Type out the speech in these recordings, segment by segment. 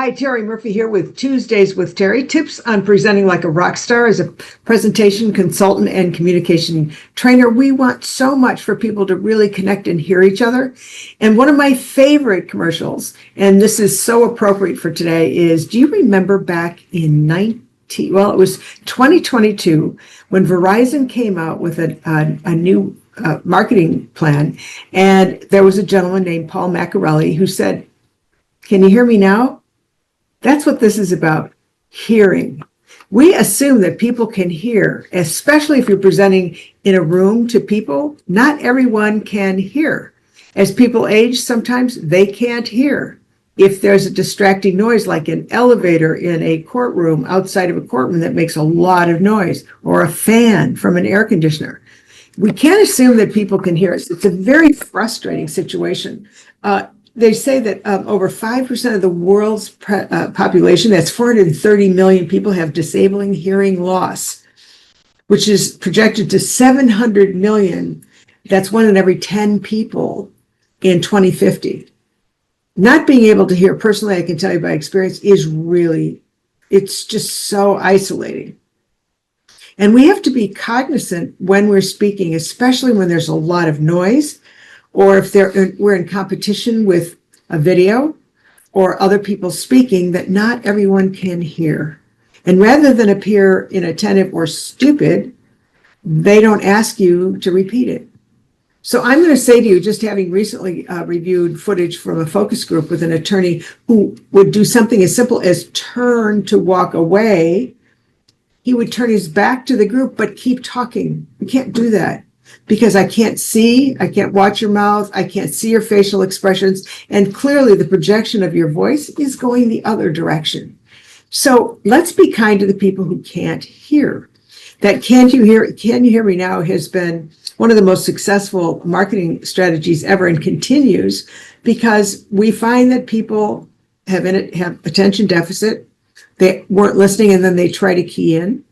Hi, Terri Murphy here with Tuesdays with Terri. Tips on presenting like a rock star as a presentation consultant and communication trainer. We want so much for people to really connect and hear each other. And one of my favorite commercials, and this is so appropriate for today, is do you remember back in it was 2022 when Verizon came out with a new marketing plan. And there was a gentleman named Paul Macarelli who said, "Can you hear me now?" That's what this is about, hearing. We assume that people can hear, especially if you're presenting in a room to people. Not everyone can hear. As people age, sometimes they can't hear. If there's a distracting noise like an elevator in a courtroom, outside of a courtroom that makes a lot of noise, or a fan from an air conditioner, we can't assume that people can hear us. It's a very frustrating situation. They say that over 5% of the world's population, that's 430 million people, have disabling hearing loss, which is projected to 700 million. That's 1 in every 10 people in 2050. Not being able to hear, personally, I can tell you by experience, it's just so isolating. And we have to be cognizant when we're speaking, especially when there's a lot of noise, or if we're in competition with a video or other people speaking that not everyone can hear. And rather than appear inattentive or stupid, they don't ask you to repeat it. So I'm going to say to you, just having recently reviewed footage from a focus group with an attorney who would do something as simple as turn to walk away. He would turn his back to the group, but keep talking. You can't do that, because I can't watch your mouth, I can't see your facial expressions, and clearly the projection of your voice is going the other direction. So let's be kind to the people who can't hear. That can you hear me now has been one of the most successful marketing strategies ever, and continues because we find that people have attention deficit. They weren't listening, and then they try to key in.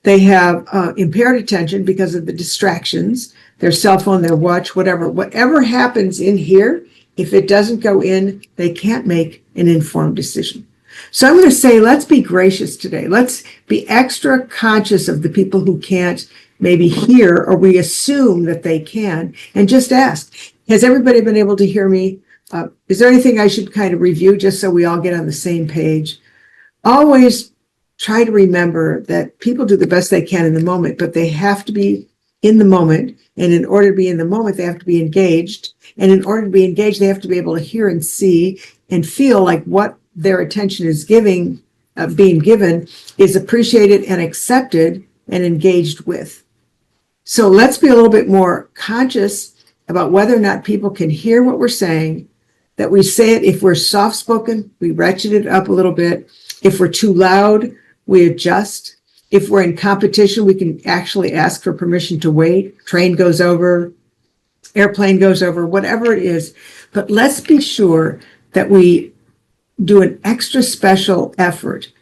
They have impaired attention because of the distractions, their cell phone, their watch, whatever happens in here. If it doesn't go in, they can't make an informed decision. So I'm going to say, let's be gracious today. Let's be extra conscious of the people who can't maybe hear, or we assume that they can, and just ask, has everybody been able to hear me? Is there anything I should kind of review, just so we all get on the same page? Always try to remember that people do the best they can in the moment, but they have to be in the moment. And in order to be in the moment, they have to be engaged. And in order to be engaged, they have to be able to hear and see and feel like what their attention is being given is appreciated and accepted and engaged with. So let's be a little bit more conscious about whether or not people can hear what we're saying, that we say it. If we're soft-spoken, we ratchet it up a little bit. If we're too loud, we adjust. If we're in competition, we can actually ask for permission to wait. Train goes over, airplane goes over, whatever it is. But let's be sure that we do an extra special effort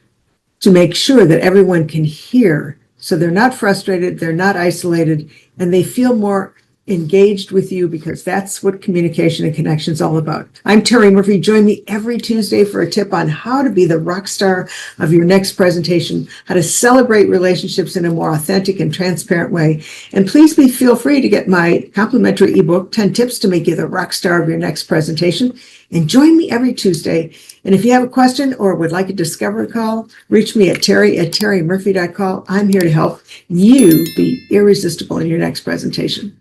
to make sure that everyone can hear, so they're not frustrated, they're not isolated, and they feel more engaged with you, because that's what communication and connection is all about. I'm Terri Murphy. Join me every Tuesday for a tip on how to be the rock star of your next presentation, how to celebrate relationships in a more authentic and transparent way. And please feel free to get my complimentary ebook, 10 Tips to Make You the Rock Star of Your Next Presentation. And join me every Tuesday. And if you have a question or would like a discovery call, reach me at terri@terrimurphy.com. I'm here to help you be irresistible in your next presentation.